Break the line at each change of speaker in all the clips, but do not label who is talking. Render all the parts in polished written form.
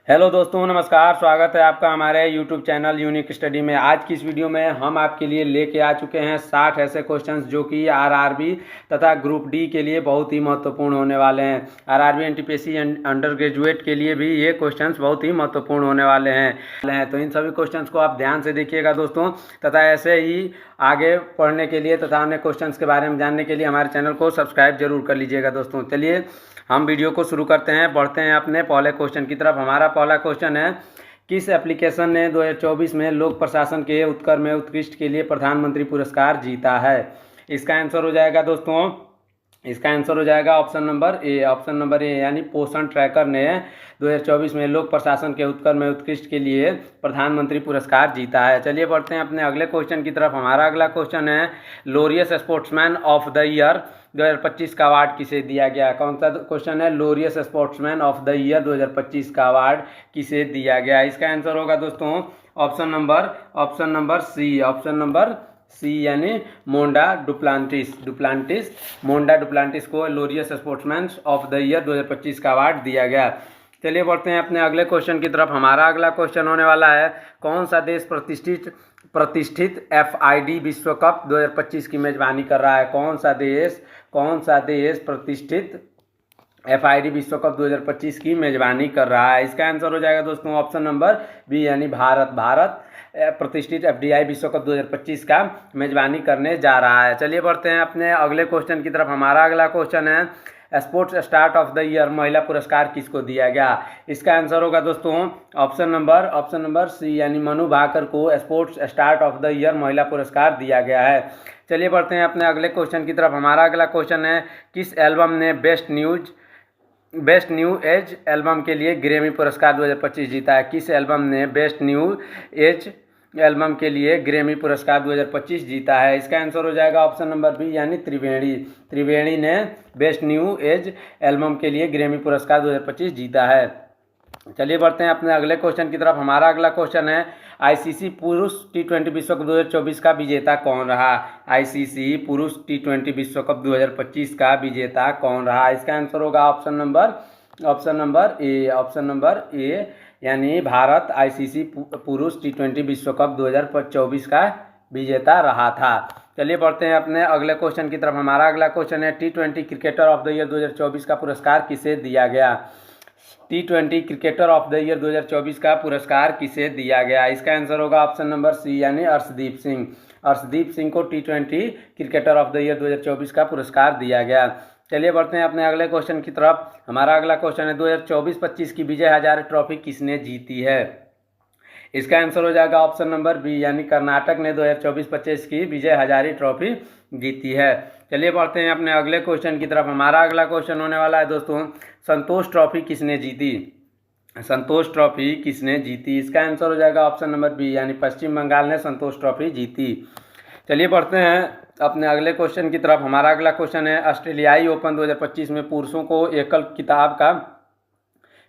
Hello दोस्तों, नमस्कार। स्वागत है आपका हमारे यूट्यूब चैनल यूनिक स्टडी में। आज की इस वीडियो में हम आपके लिए लेके आ चुके हैं 60 ऐसे क्वेश्चंस जो कि आरआरबी तथा ग्रुप डी के लिए बहुत ही महत्वपूर्ण होने वाले हैं। आरआरबी एनटीपीसी अंडर ग्रेजुएट के लिए भी ये क्वेश्चंस बहुत ही महत्वपूर्ण होने वाले हैं। तो इन सभी क्वेश्चंस को आप ध्यान से देखिएगा दोस्तों, तथा ऐसे ही आगे पढ़ने के लिए तथा अन्य क्वेश्चंस के बारे में जानने के लिए हमारे चैनल को सब्सक्राइब जरूर कर लीजिएगा दोस्तों। चलिए हम वीडियो को शुरू करते हैं, बढ़ते हैं अपने पहले क्वेश्चन की तरफ। हमारा पहला क्वेश्चन है, किस एप्लीकेशन ने 2024 में लोक प्रशासन के उत्कर्ष में उत्कृष्ट के लिए प्रधानमंत्री पुरस्कार जीता है? इसका आंसर हो जाएगा दोस्तों, इसका आंसर हो जाएगा option number A. Option number A यानी पोषण ट्रैकर ने 2024 में लोक प्रशासन के उत्कर्ष में उत्कृष्ट के लिए प्रधानमंत्री पुरस्कार जीता है। चलिए बढ़ते हैं अपने अगले क्वेश्चन की तरफ। हमारा अगला क्वेश्चन है, Laureus Sportsman of the Year 2025 का अवार्ड किसे दिया गया? कौन सा क्वेश्चन है? Laureus Sportsman of the Year 2025 का अवार्ड किसे दिया गया? इसका आंसर होगा दोस्तों option number C. Option number C यानी मोंडा डुप्लांटिस मोंडा डुप्लांटिस को Laureus Sportsman of the Year 2025 का अवार्ड दिया गया। चलिए बढ़ते हैं अपने अगले क्वेश्चन की तरफ। हमारा अगला क्वेश्चन होने वाला है, कौन सा देश प्रतिष्ठित FID विश्व कप 2025 की मेजबानी कर रहा है? कौन सा देश प्रतिष्ठित FID विश्व कप 2025 की मेजबानी कर रहा है? इसका आंसर हो जाएगा दोस्तों ऑप्शन नंबर बी यानी भारत प्रतिष्ठित FDI विश्व कप 2025 का मेजबानी करने जा रहा है। चलिए बढ़ते हैं अपने अगले क्वेश्चन की तरफ। हमारा अगला क्वेश्चन है, sports star of the year महिला पुरस्कार किसको दिया गया? इसका आंसर होगा दोस्तों ऑप्शन नंबर सी यानी मनु भाकर को sports star of the year महिला पुरस्कार दिया गया है। चलिए बढ़ते हैं अपने अगले क्वेश्चन की तरफ। हमारा अगला क्वेश्चन है, किस एल्बम ने बेस्ट न्यू एज एल्बम के लिए ग्रैमी पुरस्कार 2025 जीता है? किस एल्बम ने बेस्ट न्यू एज एल्बम के लिए ग्रैमी पुरस्कार 2025 जीता है? इसका आंसर हो जाएगा ऑप्शन नंबर बी यानी त्रिवेणी ने बेस्ट न्यू एज एल्बम के लिए ग्रैमी पुरस्कार 2025 जीता है। चलिए बढ़ते हैं अपने अगले क्वेश्चन की तरफ। हमारा अगला क्वेश्चन है, ICC पुरुष T20 विश्व कप 2024 का विजेता कौन रहा? ICC पुरुष T20 विश्व कप 2025 का विजेता कौन रहा? इसका आंसर होगा ऑप्शन नंबर ए यानी भारत ICC पुरुष T20 विश्व कप 2024 का विजेता रहा था। चलिए बढ़ते हैं अपने अगले क्वेश्चन की तरफ। हमारा अगला क्वेश्चन है, T20 cricketer of the year 2024 का पुरस्कार किसे दिया गया? T20 cricketer of the year 2024 का पुरस्कार किसे दिया गया? इसका आंसर होगा ऑप्शन नंबर सी यानी अर्शदीप सिंह को T20 cricketer of the year 2024 का पुरस्कार दिया गया। चलिए बढ़ते हैं अपने अगले क्वेश्चन की तरफ। हमारा अगला क्वेश्चन है, 2024-25 की विजय हजारे ट्रॉफी किसने जीती है? इसका आंसर हो जाएगा ऑप्शन नंबर बी यानी कर्नाटक ने 2024-25 की विजय हजारे ट्रॉफी जीती है। चलिए बढ़ते हैं अपने अगले क्वेश्चन की तरफ। हमारा अगला क्वेश्चन होने वाला है दोस्तों, संतोष ट्रॉफी किसने जीती? इसका आंसर हो जाएगा ऑप्शन नंबर बी यानी पश्चिम बंगाल ने संतोष ट्रॉफी जीती। चलिए बढ़ते हैं अपने अगले क्वेश्चन की तरफ। हमारा अगला क्वेश्चन है, ऑस्ट्रेलियाई ओपन 2025 में पुरुषों को एकल खिताब का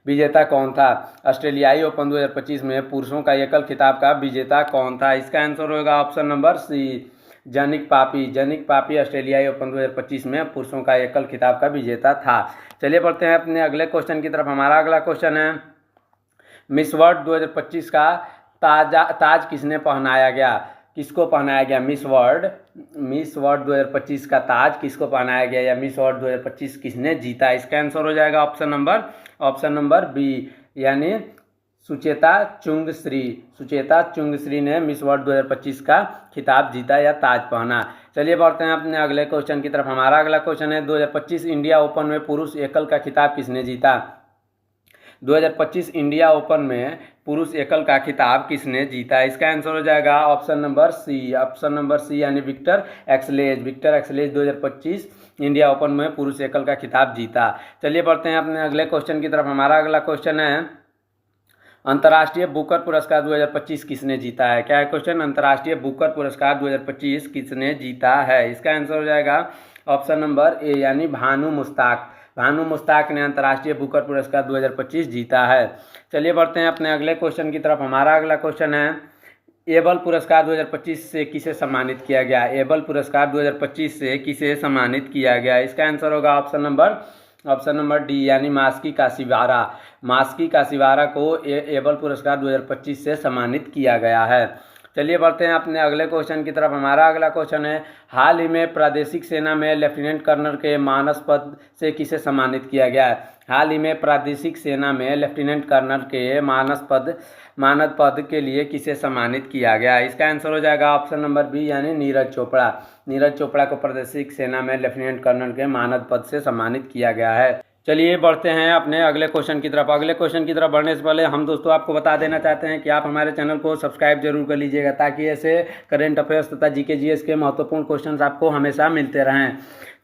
विजेता कौन था? ऑस्ट्रेलियाई ओपन 2025 में पुरुषों का एकल खिताब का विजेता कौन था? इसका आंसर होगा ऑप्शन नंबर सी जनिक पापी ऑस्ट्रेलियाई ओपन 2025 में पुरुषों का एकल खिताब का विजेता था। चलिए बढ़ते हैं अपने अगले क्वेश्चन की तरफ। हमारा अगला क्वेश्चन है, मिस वर्ल्ड 2025 का ताज किसको पहनाया गया? मिस वर्ल्ड 2025 का ताज किसको पहनाया गया या मिस वर्ल्ड 2025 किसने जीता? इसका आंसर हो जाएगा ऑप्शन नंबर बी यानी सुचेता चुंगश्री ने मिस वर्ल्ड 2025 का खिताब जीता या ताज पहना। चलिए बढ़ते हैं अपने अगले क्वेश्चन की तरफ। हमारा अगला क्वेश्चन है, 2025 इंडिया ओपन में पुरुष एकल का खिताब किसने जीता? 2025 इंडिया ओपन में पुरुष एकल का खिताब किसने जीता? इसका आंसर हो जाएगा ऑप्शन नंबर सी यानी विक्टर एक्सलेज 2025 इंडिया ओपन में पुरुष एकल का खिताब जीता। चलिए बढ़ते हैं अपने अगले क्वेश्चन की तरफ। हमारा अगला क्वेश्चन है, अंतर्राष्ट्रीय बुकर पुरस्कार 2025 किसने जीता है? क्या है क्वेश्चन? अंतर्राष्ट्रीय बुकर पुरस्कार 2025 किसने जीता है? इसका आंसर हो जाएगा ऑप्शन नंबर ए यानी भानु मुश्ताक ने अंतर्राष्ट्रीय बुकर पुरस्कार 2025 जीता है। चलिए बढ़ते हैं अपने अगले क्वेश्चन की तरफ। हमारा अगला क्वेश्चन है, एबल पुरस्कार 2025 से किसे सम्मानित किया गया? एबल पुरस्कार 2025 से किसे सम्मानित किया गया? इसका आंसर होगा ऑप्शन ऑप्शन नंबर डी यानी मास्की काशीवारा। मास्की काशीवारा को एबल पुरस्कार 2025 से सम्मानित किया गया है। चलिए बढ़ते हैं अपने अगले क्वेश्चन की तरफ। हमारा अगला क्वेश्चन है, हाल ही में प्रादेशिक सेना में लेफ्टिनेंट कर्नल के मानस पद से किसे सम्मानित किया गया है? हाल ही में प्रादेशिक सेना में लेफ्टिनेंट कर्नल के मानद पद के लिए किसे सम्मानित किया गया है? इसका आंसर हो जाएगा ऑप्शन नंबर बी यानी नीरज चोपड़ा। नीरज चोपड़ा को प्रादेशिक सेना में लेफ्टिनेंट कर्नल के मानद पद से सम्मानित किया गया है। चलिए बढ़ते हैं अपने अगले क्वेश्चन की तरफ। अगले क्वेश्चन की तरफ बढ़ने से पहले हम दोस्तों आपको बता देना चाहते हैं कि आप हमारे चैनल को सब्सक्राइब जरूर कर लीजिएगा, ताकि ऐसे करंट अफेयर्स तथा जीके जीएस के महत्वपूर्ण क्वेश्चंस आपको हमेशा मिलते रहें,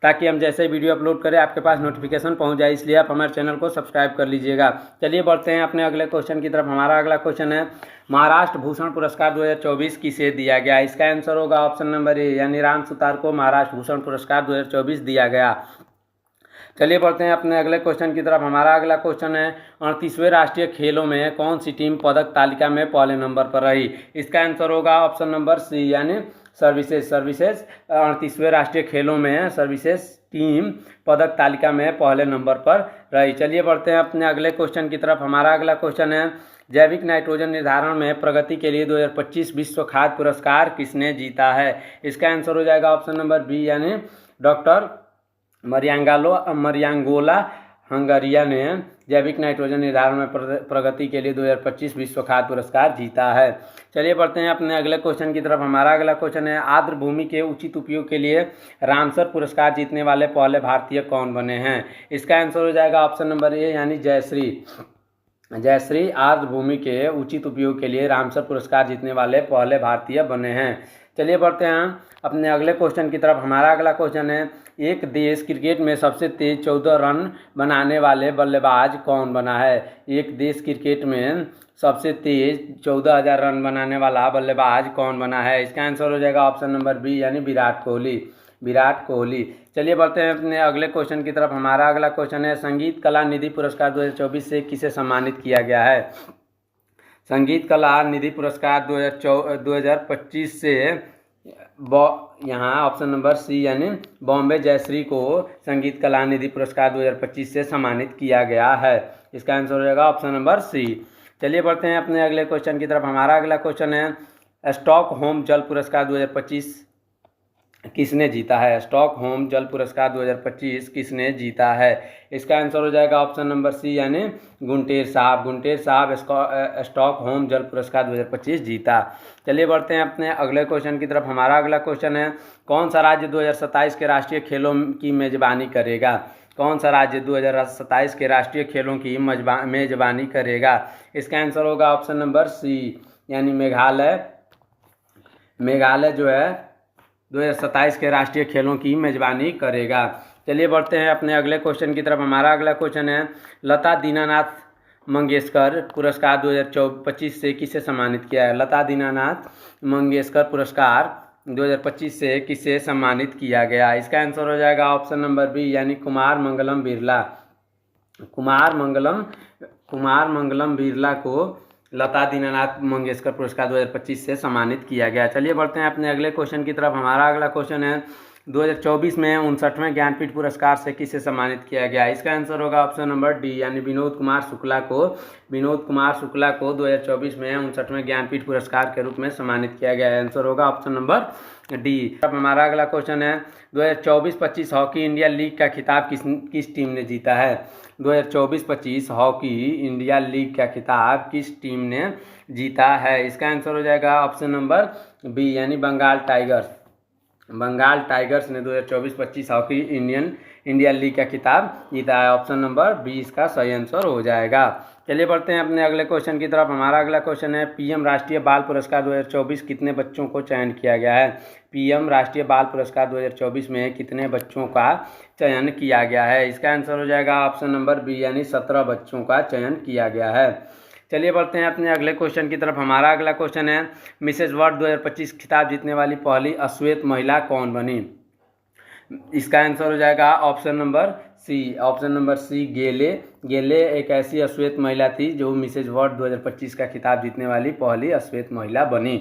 ताकि हम जैसे वीडियो अपलोड करें आपके पास नोटिफिकेशन पहुंच जाए। इसलिए आप हमारे चैनल को सब्सक्राइब कर लीजिएगा। चलिए बढ़ते हैं अपने अगले क्वेश्चन की तरफ। हमारा अगला क्वेश्चन है, महाराष्ट्र भूषण पुरस्कार 2024 किसे दिया गया? इसका आंसर होगा ऑप्शन नंबर ए यानी राम सुतार को महाराष्ट्र भूषण पुरस्कार 2024 दिया गया। चलिए बढ़ते हैं अपने अगले क्वेश्चन की तरफ। हमारा अगला क्वेश्चन है, 38वें राष्ट्रीय खेलों में कौन सी टीम पदक तालिका में पहले नंबर पर रही? इसका आंसर होगा ऑप्शन नंबर सी यानी सर्विसेज। 38वें राष्ट्रीय खेलों में सर्विसेज टीम पदक तालिका में पहले नंबर पर रही। चलिए बढ़ते हैं अपने अगले क्वेश्चन की तरफ। हमारा अगला क्वेश्चन है, जैविक नाइट्रोजन निर्धारण में प्रगति के लिए 2025 विश्व खाद्य पुरस्कार किसने जीता है? इसका आंसर हो जाएगा ऑप्शन नंबर बी यानी डॉक्टर मरियांगोला हंगरिया ने जैविक नाइट्रोजन निर्धारण में प्रगति के लिए 2025 विश्व खाद्य पुरस्कार जीता है। चलिए बढ़ते हैं अपने अगले क्वेश्चन की तरफ। हमारा अगला क्वेश्चन है, आर्द्र भूमि के उचित उपयोग के लिए रामसर पुरस्कार जीतने वाले पहले भारतीय कौन बने हैं? इसका आंसर हो जाएगा ऑप्शन नंबर ए यानी जयश्री। जयश्री आर्द्र भूमि के उचित उपयोग के लिए रामसर पुरस्कार जीतने वाले पहले भारतीय बने हैं। चलिए बढ़ते हैं अपने अगले क्वेश्चन की तरफ। हमारा अगला क्वेश्चन है, एक देश क्रिकेट में सबसे तेज 14 रन बनाने वाले बल्लेबाज कौन बना है? एक देश क्रिकेट में सबसे तेज 14,000 रन बनाने वाला बल्लेबाज कौन बना है? इसका आंसर हो जाएगा ऑप्शन नंबर बी यानी विराट कोहली। विराट कोहली। चलिए बढ़ते हैं अपने अगले क्वेश्चन की तरफ। हमारा अगला क्वेश्चन है, संगीत कला निधि पुरस्कार 2024 से किसे सम्मानित किया गया है? संगीत कला निधि पुरस्कार 2025 से यहाँ ऑप्शन नंबर सी यानी बॉम्बे जयश्री को संगीत कला निधि पुरस्कार 2025 से सम्मानित किया गया है। इसका आंसर हो जाएगा ऑप्शन नंबर सी। चलिए बढ़ते हैं अपने अगले क्वेश्चन की तरफ। हमारा अगला क्वेश्चन है, स्टॉकहोम जल पुरस्कार 2025 किसने जीता है? स्टॉकहोम जल पुरस्कार 2025 किसने जीता है? इसका आंसर हो जाएगा ऑप्शन नंबर सी यानी गुंटेर साहब। गुंटेर साहब स्टॉकहोम जल पुरस्कार 2025 जीता। चलिए बढ़ते हैं अपने अगले क्वेश्चन की तरफ। हमारा अगला क्वेश्चन है, कौन सा राज्य 2027 के राष्ट्रीय खेलों की मेजबानी करेगा? कौन सा राज्य 2027 के राष्ट्रीय खेलों की मेजबानी करेगा? इसका आंसर होगा ऑप्शन नंबर सी यानी मेघालय। मेघालय जो है 2027 के राष्ट्रीय खेलों की मेजबानी करेगा। चलिए बढ़ते हैं अपने अगले क्वेश्चन की तरफ। हमारा अगला क्वेश्चन है, लता दीनानाथ मंगेशकर पुरस्कार 2025 से किसे सम्मानित किया है? लता दीनानाथ मंगेशकर पुरस्कार 2025 से किसे सम्मानित किया गया? इसका आंसर हो जाएगा ऑप्शन नंबर बी यानी कुमार मंगलम बिरला। कुमार मंगलम बिरला को लता दीनानाथ मंगेशकर पुरस्कार 2025 से सम्मानित किया गया। चलिए बढ़ते हैं अपने अगले क्वेश्चन की तरफ। हमारा अगला क्वेश्चन है, 2024 में 59वें ज्ञानपीठ पुरस्कार से किसे सम्मानित किया गया? इसका आंसर होगा ऑप्शन नंबर डी यानी विनोद कुमार शुक्ला को 2024 में 59वें ज्ञानपीठ पुरस्कार के रूप में सम्मानित किया गया है। आंसर होगा ऑप्शन नंबर डी। अब हमारा अगला क्वेश्चन है, 2024-25 हॉकी इंडिया लीग का खिताब किस टीम ने जीता है? 2024-25 हॉकी इंडिया लीग का खिताब किस टीम ने जीता है? इसका आंसर हो जाएगा ऑप्शन नंबर बी यानी बंगाल टाइगर्स। बंगाल टाइगर्स ने 2024-25 हॉकी इंडिया लीग का खिताब जीता है। ऑप्शन नंबर बी इसका सही आंसर हो जाएगा। चलिए बढ़ते हैं अपने अगले क्वेश्चन की तरफ। हमारा अगला क्वेश्चन है, पीएम राष्ट्रीय बाल पुरस्कार 2024 कितने बच्चों को चयन किया गया है? पीएम राष्ट्रीय बाल पुरस्कार 2024 में कितने बच्चों का चयन किया गया है? इसका आंसर हो जाएगा ऑप्शन नंबर बी यानी 17 बच्चों का चयन किया गया है। चलिए बढ़ते हैं अपने अगले क्वेश्चन की तरफ। हमारा अगला क्वेश्चन है, मिसेज वर्ल्ड 2025 खिताब जीतने वाली पहली अश्वेत महिला कौन बनी? इसका आंसर हो जाएगा ऑप्शन नंबर सी गेले एक ऐसी अश्वेत महिला थी जो मिसेज वर्ल्ड 2025 का खिताब जीतने वाली पहली अश्वेत महिला बनी।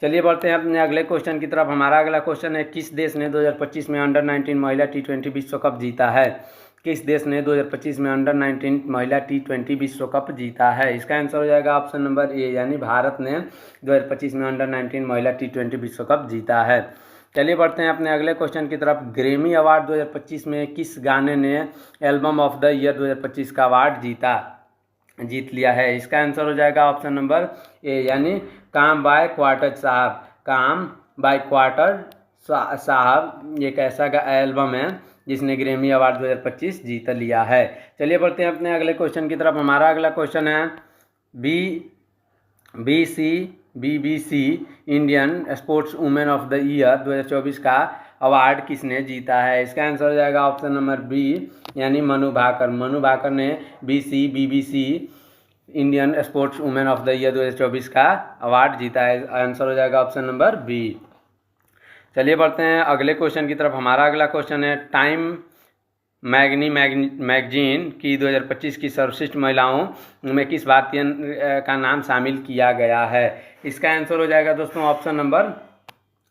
चलिए बढ़ते हैं अपने अगले क्वेश्चन की तरफ। हमारा अगला क्वेश्चन है, किस देश ने 2025 में अंडर 19 महिला T20 विश्व कप जीता है? किस देश ने 2025 में अंडर 19 महिला T20 विश्व कप जीता है? इसका आंसर हो जाएगा ऑप्शन नंबर ए, यानी भारत ने 2025 में अंडर 19 महिला T20 विश्व कप जीता है। चलिए बढ़ते हैं अपने अगले क्वेश्चन की तरफ। ग्रैमी अवार्ड 2025 में किस गाने ने एल्बम ऑफ द ईयर 2025 का अवार्ड जीत लिया है? इसका आंसर हो जाएगा ऑप्शन नंबर ए, यानी काम बाय क्वार्टर साहब। काम बाय क्वार्टर साहब एक ऐसा एल्बम है जिसने ग्रैमी अवार्ड 2025 जीत लिया है। चलिए बढ़ते हैं अपने अगले क्वेश्चन की तरफ। हमारा अगला क्वेश्चन है BBC Indian sports women of the year 2024 का अवार्ड किसने जीता है? इसका आंसर हो जाएगा ऑप्शन नंबर बी, यानी मनु भाकर। मनु भाकर ने BBC Indian sports women of the year 2024 का अवार्ड जीता है। आंसर हो जाएगा ऑप्शन नंबर बी। चलिए बढ़ते हैं अगले क्वेश्चन की तरफ। हमारा अगला क्वेश्चन है टाइम मैगजीन की 2025 की सर्वश्रेष्ठ महिलाओं में किस भारतीय का नाम शामिल किया गया है? इसका आंसर हो जाएगा दोस्तों ऑप्शन नंबर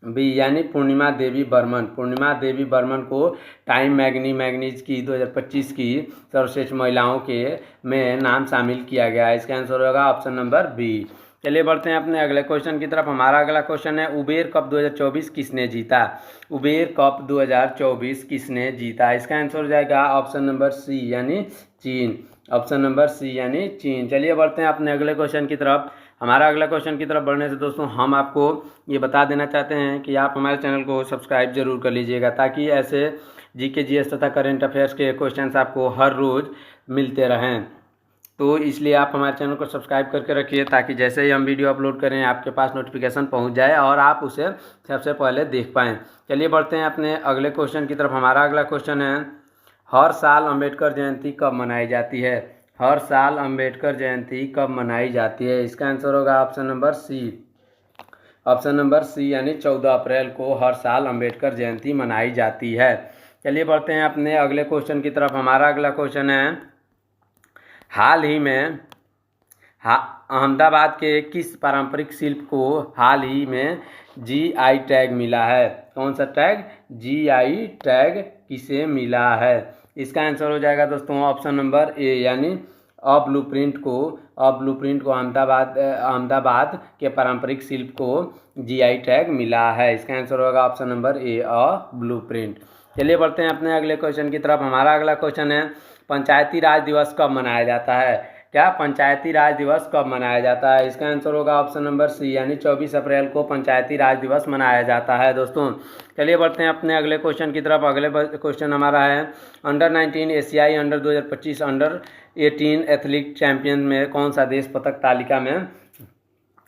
बी, यानी पूर्णिमा देवी बर्मन। पूर्णिमा देवी बर्मन को टाइम मैगजीन की 2025 की सर्वश्रेष्ठ महिलाओं के में नाम शामिल किया गया है। इसका आंसर होगा ऑप्शन नंबर बी। चलिए बढ़ते हैं अपने अगले क्वेश्चन की तरफ। हमारा अगला क्वेश्चन है उबेर कप 2024 किसने जीता? उबेर कप 2024 किसने जीता? इसका आंसर हो जाएगा ऑप्शन नंबर सी, यानी चीन। ऑप्शन नंबर सी, यानी चीन। चलिए बढ़ते हैं अपने अगले क्वेश्चन की तरफ। हमारा अगला क्वेश्चन की तरफ बढ़ने से दोस्तों हम आपको ये बता देना चाहते हैं कि आप हमारे चैनल को सब्सक्राइब जरूर कर लीजिएगा, ताकि ऐसे जीके जीएस तथा करेंट अफेयर्स के क्वेश्चंस आपको हर रोज़ मिलते रहें। तो इसलिए आप हमारे चैनल को सब्सक्राइब करके रखिए, ताकि जैसे ही हम वीडियो अपलोड करें आपके पास नोटिफिकेशन पहुंच जाए और आप उसे सबसे पहले देख पाएँ। चलिए बढ़ते हैं अपने अगले क्वेश्चन की तरफ। हमारा अगला क्वेश्चन है हर साल अम्बेडकर जयंती कब मनाई जाती है? हर साल अम्बेडकर जयंती कब मनाई जाती है? इसका आंसर होगा option number C. Option number C, यानी 14 अप्रैल को हर साल अम्बेडकर जयंती मनाई जाती है। चलिए बढ़ते हैं अपने अगले क्वेश्चन की तरफ। हमारा अगला क्वेश्चन है हाल ही में अहमदाबाद के किस पारंपरिक शिल्प को हाल ही में GI टैग मिला है? कौन सा टैग? GI टैग किसे मिला है? इसका आंसर हो जाएगा दोस्तों ऑप्शन नंबर ए, यानी ब्लूप्रिंट को अहमदाबाद के पारंपरिक शिल्प को GI टैग मिला है। इसका आंसर होगा ऑप्शन नंबर ए, ब्लूप्रिंट। चलिए बढ़ते हैं अपने अगले क्वेश्चन की तरफ। हमारा अगला क्वेश्चन है पंचायती राज दिवस कब मनाया जाता है? क्या पंचायती राज दिवस कब मनाया जाता है? इसका आंसर होगा ऑप्शन नंबर सी, यानी 24 अप्रैल को पंचायती राज दिवस मनाया जाता है दोस्तों। चलिए बढ़ते हैं अपने अगले क्वेश्चन की तरफ। अगले क्वेश्चन हमारा है अंडर 19 एशियाई अंडर 2025 अंडर 18 एथलीट चैंपियन में कौन सा देश पदक तालिका में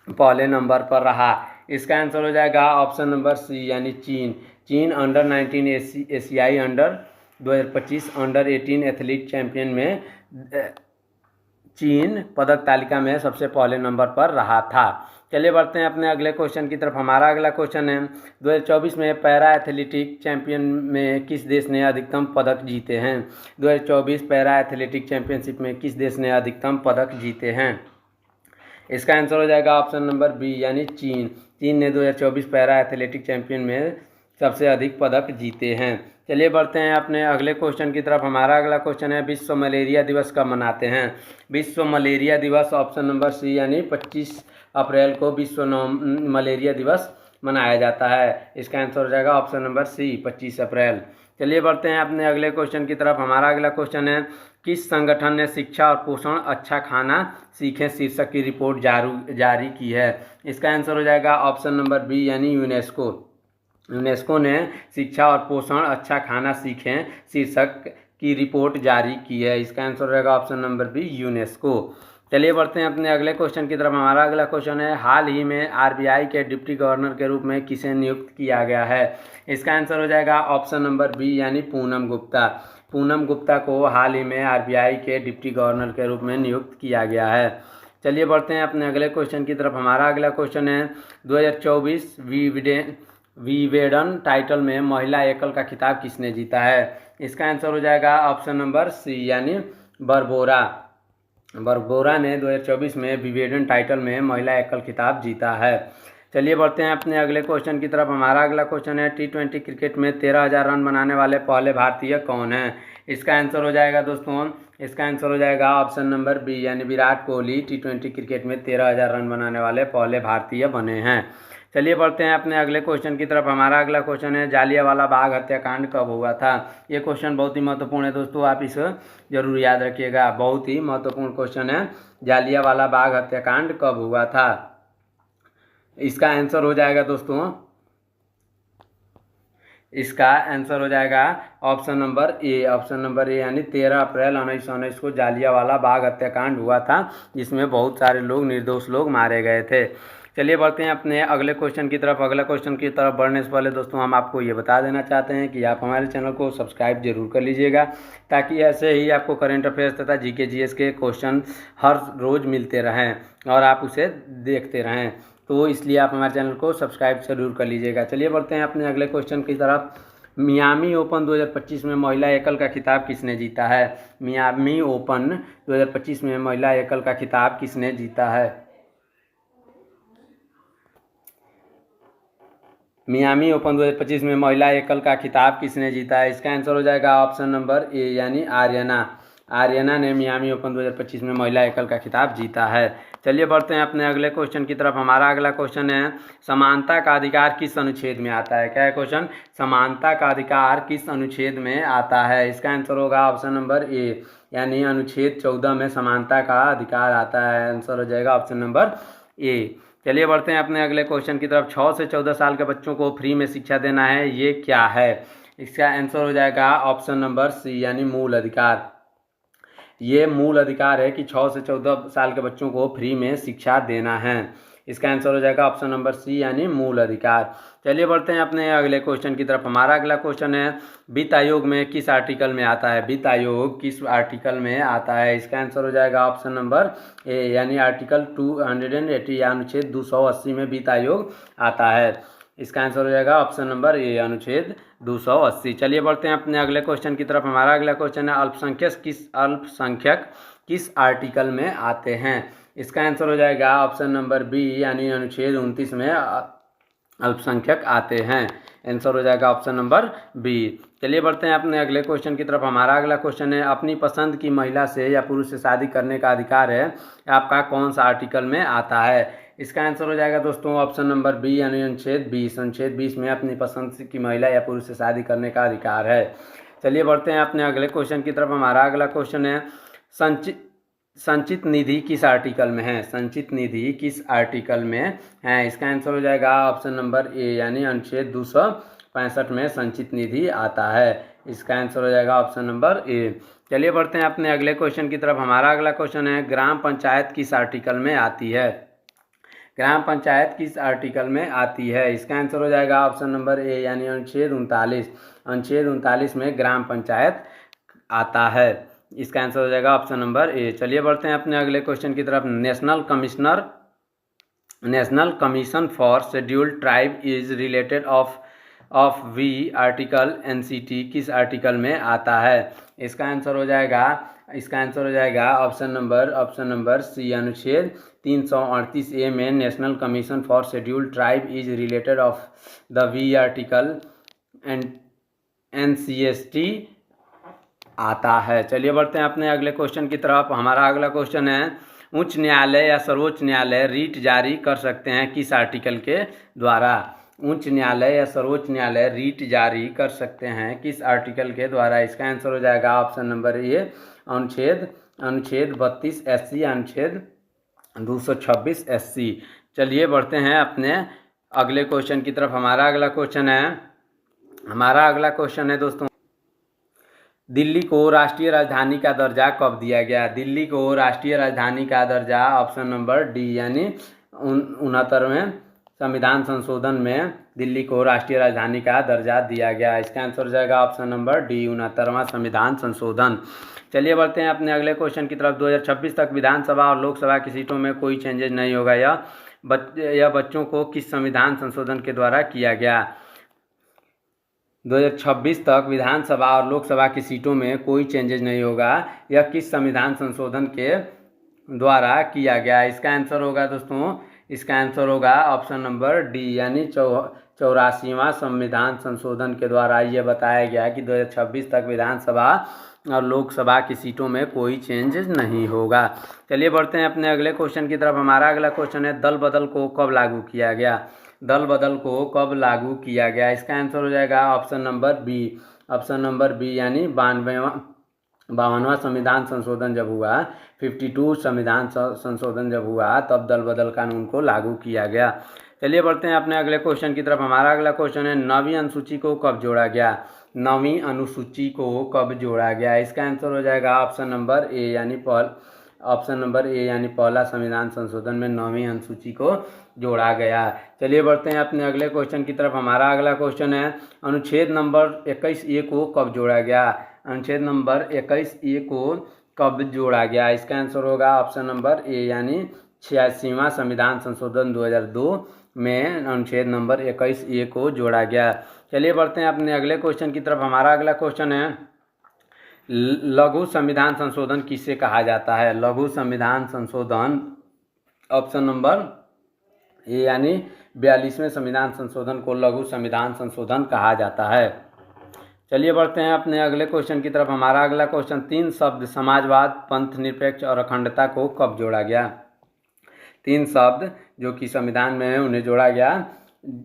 पहले नंबर पर रहा? इसका आंसर हो जाएगा ऑप्शन नंबर सी, यानी चीन। चीन अंडर 19 एशियाई अंडर 2025 अंडर 18 एथलीट चैंपियन में चीन पदक तालिका में सबसे पहले नंबर पर रहा था। चलिए बढ़ते हैं अपने अगले क्वेश्चन की तरफ। हमारा अगला क्वेश्चन है 2024 में पैरा एथलेटिक चैंपियन में किस देश ने अधिकतम पदक जीते हैं? 2024 पैरा एथलेटिक चैंपियनशिप में किस देश ने अधिकतम पदक जीते हैं? इसका आंसर हो जाएगा ऑप्शन नंबर बी, यानी चीन। चीन ने 2024 पैरा एथलेटिक चैंपियन में सबसे अधिक पदक जीते हैं। चलिए बढ़ते हैं अपने अगले क्वेश्चन की तरफ। हमारा अगला क्वेश्चन है विश्व मलेरिया दिवस कब मनाते हैं? विश्व मलेरिया दिवस ऑप्शन नंबर सी, यानी 25 अप्रैल को विश्व मलेरिया दिवस मनाया जाता है। इसका आंसर हो जाएगा ऑप्शन नंबर सी, 25 अप्रैल। चलिए बढ़ते हैं अपने अगले क्वेश्चन की तरफ। हमारा अगला क्वेश्चन है किस संगठन ने शिक्षा और पोषण अच्छा खाना सीखें शीर्षक की रिपोर्ट जारी की है? इसका आंसर हो जाएगा ऑप्शन नंबर बी, यानी यूनेस्को। यूनेस्को ने शिक्षा और पोषण अच्छा खाना सीखें शीर्षक की रिपोर्ट जारी की है। इसका आंसर रहेगा ऑप्शन नंबर बी, यूनेस्को। चलिए बढ़ते हैं अपने अगले क्वेश्चन की तरफ। हमारा अगला क्वेश्चन है हाल ही में RBI के डिप्टी गवर्नर के रूप में किसे नियुक्त किया गया है? इसका आंसर हो जाएगा ऑप्शन नंबर बी, यानी पूनम गुप्ता। पूनम गुप्ता को हाल ही में RBI के डिप्टी गवर्नर के रूप में नियुक्त किया गया है। चलिए बढ़ते हैं अपने अगले क्वेश्चन की तरफ। हमारा अगला क्वेश्चन है 2024 विंबलडन टाइटल में महिला एकल का खिताब किसने जीता है? इसका आंसर हो जाएगा ऑप्शन नंबर सी, यानी बरबोरा। बरबोरा ने 2024 में विंबलडन टाइटल में महिला एकल खिताब जीता है। चलिए बढ़ते हैं अपने अगले क्वेश्चन की तरफ। हमारा अगला क्वेश्चन है T20 क्रिकेट में 13,000 रन बनाने वाले पहले भारतीय कौन हैं। इसका आंसर हो जाएगा दोस्तों, इसका आंसर हो जाएगा ऑप्शन नंबर बी यानी विराट कोहली T20 क्रिकेट में 13,000 रन बनाने वाले पहले भारतीय बने हैं। चलिए बढ़ते हैं अपने अगले क्वेश्चन की तरफ। हमारा अगला क्वेश्चन है जालियांवाला बाग हत्याकांड कब हुआ था। ये क्वेश्चन बहुत ही महत्वपूर्ण है दोस्तों, आप इसे जरूर याद रखिएगा। बहुत ही महत्वपूर्ण क्वेश्चन है, जालियांवाला बाग हत्याकांड कब हुआ था। इसका आंसर हो जाएगा दोस्तों, इसका आंसर हो जाएगा option number A, option number A यानी 13 अप्रैल 1919 को जालियांवाला बाग हत्याकांड हुआ था, जिसमें बहुत सारे लोग, निर्दोष लोग मारे गए थे। चलिए बढ़ते हैं अपने अगले क्वेश्चन की तरफ। अगला क्वेश्चन की तरफ बढ़ने से पहले दोस्तों हम आपको ये बता देना चाहते हैं कि आप हमारे चैनल को सब्सक्राइब जरूर कर लीजिएगा, ताकि ऐसे ही आपको करंट अफेयर्स तथा जीके जीएस के क्वेश्चन हर रोज़ मिलते रहें और आप उसे देखते रहें। तो इसलिए आप हमारे चैनल को सब्सक्राइब जरूर कर लीजिएगा। चलिए बढ़ते हैं अपने अगले क्वेश्चन की तरफ। मियामी ओपन 2025 में महिला एकल का खिताब किसने जीता है। मियामी ओपन 2025 में महिला एकल का खिताब किसने जीता है। मियामी ओपन 2025 में महिला एकल का खिताब किसने जीता है। इसका आंसर हो जाएगा ऑप्शन नंबर ए यानी आर्यना। आर्यना ने मियामी ओपन 2025 में महिला एकल का खिताब जीता है। चलिए बढ़ते हैं अपने अगले क्वेश्चन की तरफ। हमारा अगला क्वेश्चन है समानता का अधिकार किस अनुच्छेद में आता है। क्या है क्वेश्चन, समानता का अधिकार किस अनुच्छेद में आता है। इसका आंसर होगा ऑप्शन नंबर ए यानी अनुच्छेद 14 में समानता का अधिकार आता है। आंसर हो जाएगा ऑप्शन नंबर ए। चलिए बढ़ते हैं अपने अगले क्वेश्चन की तरफ। 6 से 14 साल के बच्चों को फ्री में शिक्षा देना है, ये क्या है। इसका आंसर हो जाएगा ऑप्शन नंबर सी यानी मूल अधिकार। ये मूल अधिकार है कि 6 से 14 साल के बच्चों को फ्री में शिक्षा देना है। इसका आंसर हो जाएगा ऑप्शन नंबर सी यानी मूल अधिकार। चलिए बढ़ते हैं अपने अगले क्वेश्चन की तरफ। हमारा अगला क्वेश्चन है वित्त आयोग में किस आर्टिकल में आता है। वित्त आयोग किस आर्टिकल में आता है। इसका आंसर हो जाएगा ऑप्शन नंबर ए यानी आर्टिकल 280 या अनुच्छेद 280 में वित्त आयोग आता है। इसका आंसर हो जाएगा ऑप्शन नंबर ए अनुच्छेद 280। चलिए बढ़ते हैं अपने अगले क्वेश्चन की तरफ। हमारा अगला क्वेश्चन है अल्पसंख्यक किस आर्टिकल में आते हैं। इसका आंसर हो जाएगा ऑप्शन नंबर बी यानी अनुच्छेद 29 में अल्पसंख्यक आते हैं। आंसर हो जाएगा ऑप्शन नंबर बी। चलिए बढ़ते हैं अपने अगले क्वेश्चन की तरफ। हमारा अगला क्वेश्चन है अपनी पसंद की महिला से या पुरुष से शादी करने का अधिकार है आपका कौन सा आर्टिकल में आता है। इसका आंसर हो जाएगा दोस्तों ऑप्शन नंबर बी यानी अनुच्छेद 20। अनुच्छेद 20 में अपनी पसंद की महिला या पुरुष से शादी करने का अधिकार है। चलिए बढ़ते हैं अपने अगले क्वेश्चन की तरफ। हमारा अगला क्वेश्चन है संचित निधि किस आर्टिकल में है। संचित निधि किस आर्टिकल में है। इसका आंसर हो जाएगा ऑप्शन नंबर ए यानी अनुच्छेद 265 में संचित निधि आता है। इसका आंसर हो जाएगा ऑप्शन नंबर ए। चलिए बढ़ते हैं अपने अगले क्वेश्चन की तरफ। हमारा अगला क्वेश्चन है ग्राम पंचायत किस आर्टिकल में आती है। ग्राम पंचायत किस आर्टिकल में आती है। इसका आंसर हो जाएगा ऑप्शन नंबर ए यानी अनुच्छेद 39। अनुच्छेद 39 में ग्राम पंचायत आता है। इसका आंसर हो जाएगा ऑप्शन नंबर ए। चलिए बढ़ते हैं अपने अगले क्वेश्चन की तरफ। National Commission for Scheduled Tribe is related of V article NCT किस आर्टिकल में आता है। इसका आंसर हो जाएगा ऑप्शन नंबर सी अनुच्छेद 338 ए में National Commission for Scheduled Tribe is related of the V article and NCST आता है। चलिए बढ़ते हैं अपने अगले क्वेश्चन की तरफ। हमारा अगला क्वेश्चन है उच्च न्यायालय या सर्वोच्च न्यायालय रीट जारी कर सकते हैं किस आर्टिकल के द्वारा। उच्च न्यायालय या सर्वोच्च न्यायालय रीट जारी कर सकते हैं किस आर्टिकल के द्वारा। इसका आंसर हो जाएगा ऑप्शन नंबर ए अनुच्छेद 32 SC अनुच्छेद 226 SC। चलिए बढ़ते हैं अपने अगले क्वेश्चन की तरफ। हमारा अगला क्वेश्चन है दोस्तों दिल्ली को राष्ट्रीय राजधानी का दर्जा कब दिया गया। दिल्ली को राष्ट्रीय राजधानी का दर्जा ऑप्शन नंबर डी यानी 69वें संविधान संशोधन में दिल्ली को राष्ट्रीय राजधानी का दर्जा दिया गया। इसका आंसर हो जाएगा ऑप्शन नंबर डी 69वां संविधान संशोधन। चलिए बढ़ते हैं अपने अगले क्वेश्चन की तरफ। 2026 तक विधानसभा और लोकसभा की सीटों में कोई चेंजेस नहीं होगा। यह बच्चों को किस संविधान संशोधन के द्वारा किया गया। 2026 तक विधानसभा और लोकसभा की सीटों में कोई चेंजेस नहीं होगा। यह किस संविधान संशोधन के द्वारा किया गया। इसका आंसर होगा दोस्तों इसका आंसर होगा ऑप्शन नंबर डी यानी 84वां संविधान संशोधन के द्वारा ये बताया गया कि 2026 तक विधानसभा और लोकसभा की सीटों में कोई चेंज नहीं होगा। चलिए बढ़ते हैं अपने अगले क्वेश्चन की तरफ। हमारा अगला क्वेश्चन है दल बदल को कब लागू किया गया। दल बदल को कब लागू किया गया, इसका आंसर हो जाएगा ऑप्शन नंबर बी यानी 52वां संविधान संशोधन जब हुआ, 52 संविधान संशोधन जब हुआ तब दल बदल कानून को लागू किया गया। चलिए बढ़ते हैं अपने अगले क्वेश्चन की तरफ। हमारा अगला क्वेश्चन है 9वीं अनुसूची को कब जोड़ा गया। 9वीं अनुसूची को कब जोड़ा गया, इसका आंसर हो जाएगा ऑप्शन नंबर ए यानी पहला संविधान संशोधन में 9वीं अनुसूची को जोड़ा गया। चलिए बढ़ते हैं अपने अगले क्वेश्चन की तरफ। हमारा अगला क्वेश्चन है अनुच्छेद नंबर 21A को कब जोड़ा गया। अनुच्छेद नंबर 21A को कब जोड़ा गया, इसका आंसर होगा ऑप्शन नंबर ए यानी 86वां संविधान संशोधन 2002 में अनुच्छेद नंबर 21A को जोड़ा गया। चलिए बढ़ते हैं अपने अगले क्वेश्चन की तरफ। हमारा अगला क्वेश्चन है लघु संविधान संशोधन किसे कहा जाता है। लघु संविधान संशोधन ऑप्शन नंबर ए यानी 42वें संविधान संशोधन को लघु संविधान संशोधन कहा जाता है। चलिए बढ़ते हैं अपने अगले क्वेश्चन की तरफ। हमारा अगला क्वेश्चन 3 शब्द समाजवाद, पंथ निरपेक्ष और अखंडता को कब जोड़ा गया। 3 शब्द जो कि संविधान में है उन्हें जोड़ा गया,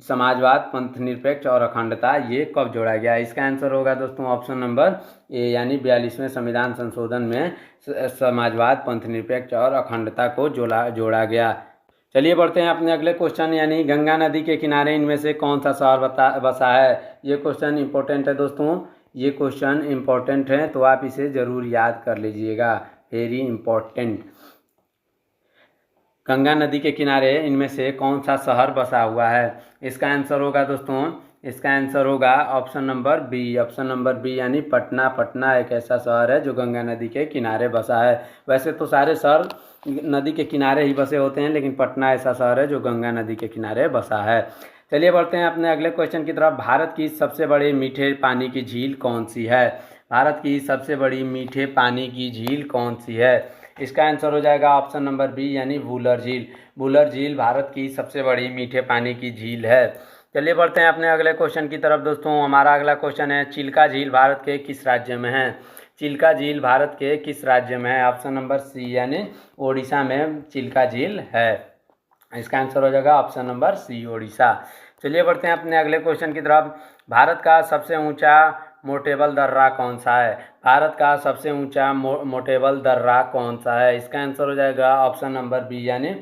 समाजवाद, पंथ निरपेक्ष और अखंडता, ये कब जोड़ा गया, इसका आंसर होगा दोस्तों ऑप्शन नंबर ए यानी 42वें संविधान संशोधन में समाजवाद, पंथ निरपेक्ष और अखंडता को जोड़ा गया। चलिए बढ़ते हैं अपने अगले क्वेश्चन यानी गंगा नदी के किनारे इनमें से कौन सा शहर बसा है। ये क्वेश्चन इंपॉर्टेंट है दोस्तों, ये क्वेश्चन इंपॉर्टेंट है तो आप इसे ज़रूर याद कर लीजिएगा, वेरी इंपॉर्टेंट। गंगा नदी के किनारे इनमें से कौन सा शहर बसा हुआ है, इसका आंसर होगा दोस्तों, इसका आंसर होगा ऑप्शन नंबर बी यानी पटना। पटना एक ऐसा शहर है जो गंगा नदी के किनारे बसा है। वैसे तो सारे शहर नदी के किनारे ही बसे होते हैं, लेकिन पटना ऐसा शहर है जो गंगा नदी के किनारे बसा है। चलिए बढ़ते हैं अपने अगले क्वेश्चन की तरफ। भारत की सबसे बड़ी मीठे पानी की झील कौन सी है। भारत की सबसे बड़ी मीठे पानी की झील कौन सी है, इसका आंसर हो जाएगा ऑप्शन नंबर बी यानी वूलर झील। वूलर झील भारत की सबसे बड़ी मीठे पानी की झील है। चलिए बढ़ते हैं अपने अगले क्वेश्चन की तरफ दोस्तों। हमारा अगला क्वेश्चन है चिल्का झील भारत के किस राज्य में है। चिल्का झील भारत के किस राज्य में है, ऑप्शन नंबर सी यानी ओडिशा में चिल्का झील है। इसका आंसर हो जाएगा ऑप्शन नंबर सी ओडिशा। चलिए बढ़ते हैं अपने अगले क्वेश्चन की तरफ। भारत का सबसे ऊंचा मोटेबल दर्रा कौन सा है। भारत का सबसे ऊंचा मोटेबल दर्रा कौन सा है, इसका आंसर हो जाएगा ऑप्शन नंबर बी यानी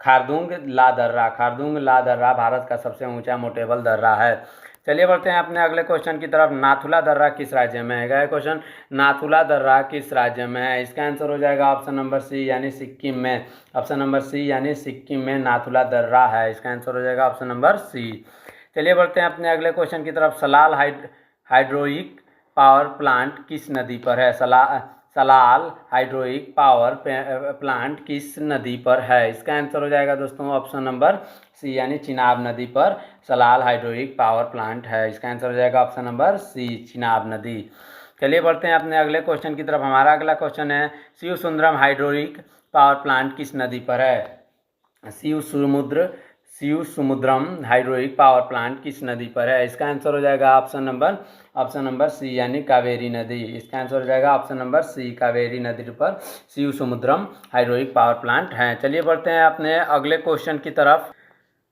खारदुंग ला दर्रा। खारदुंग ला दर्रा भारत का सबसे ऊंचा मोटेबल दर्रा है। चलिए बढ़ते हैं अपने अगले क्वेश्चन की तरफ। नाथुला दर्रा किस राज्य में है। यह क्वेश्चन नाथुला दर्रा किस राज्य में है, इसका आंसर हो जाएगा ऑप्शन नंबर सी यानी सिक्किम में। ऑप्शन नंबर सी यानी सिक्किम में नाथुला दर्रा है, इसका आंसर हो जाएगा ऑप्शन नंबर सी। चलिए बढ़ते हैं अपने अगले क्वेश्चन की तरफ। सलाल हाइड्रोइक पावर प्लांट किस नदी पर है। सलाल हाइड्रोइक पावर प्लांट किस नदी पर है, इसका आंसर हो जाएगा दोस्तों ऑप्शन नंबर सी यानी चिनाब नदी पर सलाल हाइड्रोइक पावर प्लांट है, इसका आंसर हो जाएगा ऑप्शन नंबर सी चिनाब नदी। चलिए बढ़ते हैं अपने अगले क्वेश्चन की तरफ। हमारा अगला क्वेश्चन है शिव सुंदरम हाइड्रोइक पावर प्लांट किस नदी पर है। शिव समुद्रम हाइड्रोइक पावर प्लांट किस नदी पर है, इसका आंसर हो जाएगा ऑप्शन नंबर सी यानी कावेरी नदी। इसका आंसर हो जाएगा ऑप्शन नंबर सी कावेरी नदी पर शिव समुद्रम हाइड्रोइक पावर प्लांट है। चलिए बढ़ते हैं अपने अगले क्वेश्चन की तरफ।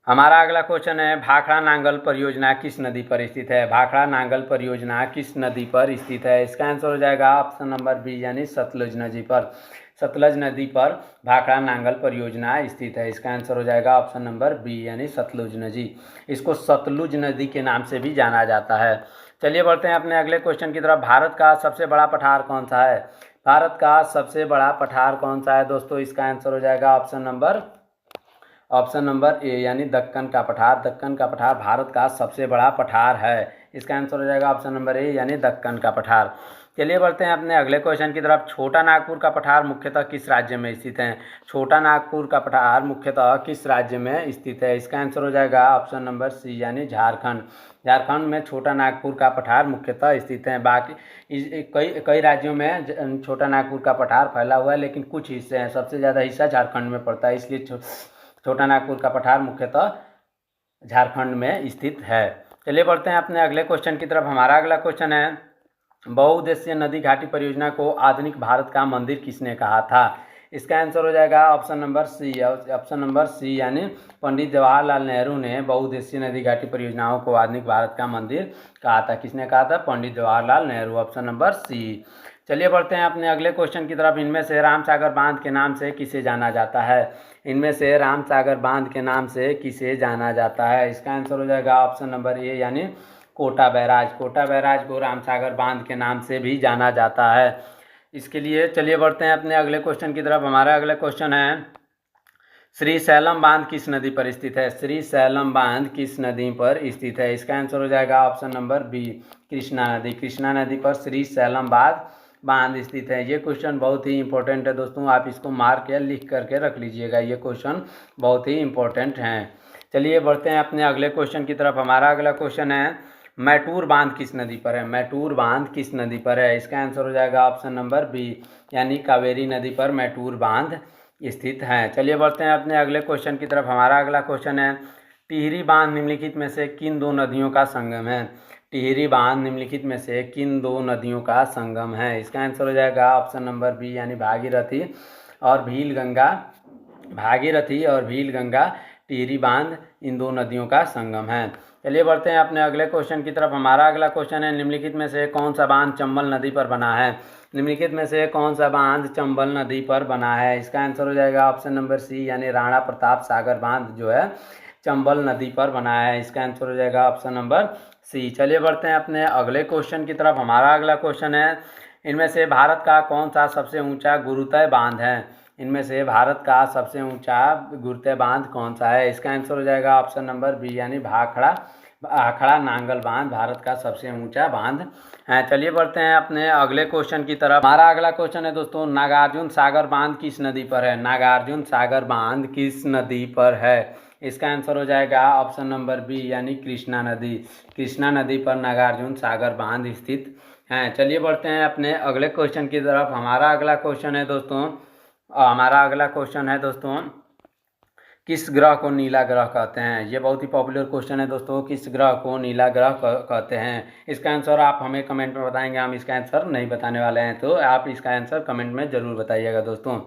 हमारा अगला क्वेश्चन है भाखड़ा नांगल परियोजना किस नदी पर स्थित है। भाखड़ा नांगल परियोजना किस नदी पर स्थित है, इसका आंसर हो जाएगा ऑप्शन नंबर बी यानी सतलुज नदी पर। सतलज नदी पर भाखड़ा नांगल परियोजना स्थित है, इसका आंसर हो जाएगा ऑप्शन नंबर बी यानी सतलुज नदी। इसको सतलुज नदी के नाम से भी जाना जाता है। चलिए बढ़ते हैं अपने अगले क्वेश्चन की तरफ। भारत का सबसे बड़ा पठार कौन सा है। भारत का सबसे बड़ा पठार कौन सा है दोस्तों, इसका आंसर हो जाएगा ऑप्शन नंबर ए यानी दक्कन का पठार। दक्कन का पठार भारत का सबसे बड़ा पठार है, इसका आंसर हो जाएगा ऑप्शन नंबर ए यानी दक्कन का पठार। चलिए बढ़ते हैं अपने अगले क्वेश्चन की तरफ। छोटा नागपुर का पठार मुख्यतः किस राज्य में स्थित है। छोटा नागपुर का पठार मुख्यतः किस राज्य में स्थित है, इसका आंसर हो जाएगा ऑप्शन नंबर सी यानी झारखंड। झारखंड में छोटा नागपुर का पठार मुख्यतः स्थित है। बाकी कई राज्यों में छोटा नागपुर का पठार फैला हुआ है, लेकिन कुछ हिस्से हैं, सबसे ज़्यादा हिस्सा झारखंड में पड़ता है, इसलिए छोटा नागपुर का पठार मुख्यतः झारखंड में स्थित है। चलिए बढ़ते हैं अपने अगले क्वेश्चन की तरफ। हमारा अगला क्वेश्चन है, बहुउद्देशीय नदी घाटी परियोजना को आधुनिक भारत का मंदिर किसने कहा था? इसका आंसर हो जाएगा option number C. Option number C यानी पंडित जवाहरलाल नेहरू ने बहुउद्देशीय नदी घाटी परियोजनाओं को आधुनिक भारत का मंदिर कहा था। किसने कहा था? Pandit Jawaharlal Nehru. Option number C. चलिए बढ़ते हैं अपने अगले क्वेश्चन की तरफ। इनमें से रामसागर बांध के नाम से किसे जाना जाता है? इनमें से रामसागर बांध के नाम से किसे जाना जाता है? इसका आंसर हो जाएगा ऑप्शन नंबर ए यानी कोटा बैराज। कोटा बैराज को रामसागर बांध के नाम से भी जाना जाता है। इसके लिए चलिए बढ़ते हैं अपने अगले क्वेश्चन की तरफ। हमारा अगला क्वेश्चन है, श्री सैलम बांध किस नदी पर स्थित है? श्री सैलम बांध किस नदी पर स्थित है? इसका आंसर हो जाएगा ऑप्शन नंबर बी, कृष्णा नदी। कृष्णा नदी पर श्री सैलम बांध स्थित है। ये क्वेश्चन बहुत ही इंपॉर्टेंट है दोस्तों, आप इसको मार्क या लिख करके रख लीजिएगा, ये क्वेश्चन बहुत ही इंपॉर्टेंट हैं। चलिए बढ़ते हैं अपने अगले क्वेश्चन की तरफ। हमारा अगला क्वेश्चन है, मैटूर बांध किस नदी पर है? मैटूर बांध किस नदी पर है? इसका आंसर हो जाएगा ऑप्शन नंबर बी यानी कावेरी नदी पर मैटूर बांध स्थित है। चलिए बढ़ते हैं अपने अगले क्वेश्चन की तरफ। हमारा अगला क्वेश्चन है, टिहरी बांध निम्नलिखित में से किन दो नदियों का संगम है? टिहरी बांध निम्नलिखित में से किन दो नदियों का संगम है? इसका आंसर हो जाएगा ऑप्शन नंबर बी यानी भागीरथी और भीलगंगा। भागीरथी और भीलगंगा टिहरी बांध इन दो नदियों का संगम है। चलिए बढ़ते हैं अपने अगले क्वेश्चन की तरफ। हमारा अगला क्वेश्चन है, निम्नलिखित में से कौन सा बांध चंबल नदी पर बना है? निम्नलिखित में से कौन सा बांध चंबल नदी पर बना है? इसका आंसर हो जाएगा ऑप्शन नंबर सी यानी राणा प्रताप सागर बांध जो है चंबल नदी पर बना है। इसका आंसर हो जाएगा ऑप्शन नंबर सी। चलिए बढ़ते हैं अपने अगले क्वेश्चन की तरफ। हमारा अगला क्वेश्चन है, इनमें से भारत का कौन सा सबसे ऊंचा गुरुतय बांध है? इनमें से भारत का सबसे ऊंचा गुरुतय बांध कौन सा है? इसका आंसर हो जाएगा ऑप्शन नंबर बी यानी भाखड़ा नांगल बांध भारत का सबसे ऊंचा बांध है। चलिए बढ़ते हैं अपने अगले क्वेश्चन की तरफ। हमारा अगला क्वेश्चन है दोस्तों, नागार्जुन सागर बांध किस नदी पर है? नागार्जुन सागर बांध किस नदी पर है? इसका आंसर हो जाएगा ऑप्शन नंबर बी यानी कृष्णा नदी। कृष्णा नदी पर नागार्जुन सागर बांध स्थित हैं। चलिए बढ़ते हैं अपने अगले क्वेश्चन की तरफ। हमारा अगला क्वेश्चन है दोस्तों, किस ग्रह को नीला ग्रह कहते हैं? ये बहुत ही पॉपुलर क्वेश्चन है दोस्तों, किस ग्रह को नीला ग्रह कहते हैं? इसका आंसर आप हमें कमेंट में बताएंगे, हम इसका आंसर नहीं बताने वाले हैं, तो आप इसका आंसर कमेंट में ज़रूर बताइएगा दोस्तों।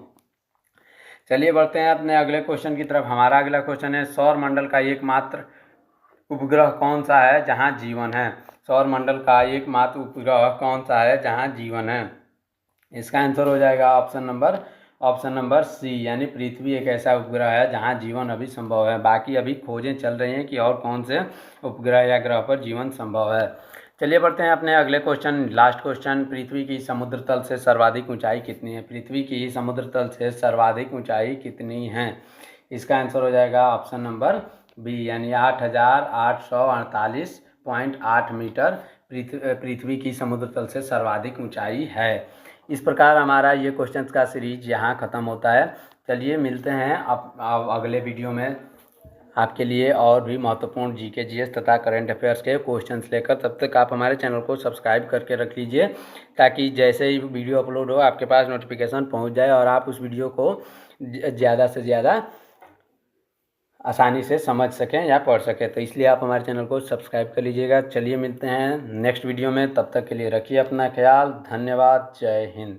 चलिए बढ़ते हैं अपने अगले क्वेश्चन की तरफ। हमारा अगला क्वेश्चन है, सौर मंडल का एकमात्र उपग्रह कौन सा है जहां जीवन है? सौर मंडल का एकमात्र उपग्रह कौन सा है जहां जीवन है? इसका आंसर हो जाएगा ऑप्शन नंबर सी यानी पृथ्वी एक ऐसा उपग्रह है जहां जीवन अभी संभव है। बाकी अभी खोजें चल रही हैं कि और कौन से उपग्रह या ग्रह पर जीवन संभव है। चलिए बढ़ते हैं अपने अगले क्वेश्चन, लास्ट क्वेश्चन, पृथ्वी की समुद्र तल से सर्वाधिक ऊंचाई कितनी है? पृथ्वी की समुद्र तल से सर्वाधिक ऊंचाई कितनी है? इसका आंसर हो जाएगा ऑप्शन नंबर बी यानी 8,848.8 मीटर पृथ्वी की समुद्र तल से सर्वाधिक ऊंचाई है। इस प्रकार हमारा ये क्वेश्चंस का सीरीज यहाँ ख़त्म होता है। चलिए मिलते हैं अब अगले वीडियो में आपके लिए और भी महत्वपूर्ण जीके जीएस तथा करंट अफेयर्स के क्वेश्चंस लेकर। तब तक आप हमारे चैनल को सब्सक्राइब करके रख लीजिए ताकि जैसे ही वीडियो अपलोड हो आपके पास नोटिफिकेशन पहुंच जाए और आप उस वीडियो को ज़्यादा से ज़्यादा आसानी से समझ सकें या पढ़ सकें। तो इसलिए आप हमारे चैनल को सब्सक्राइब कर लीजिएगा। चलिए मिलते हैं नेक्स्ट वीडियो में, तब तक के लिए रखिए अपना ख्याल। धन्यवाद। जय हिंद।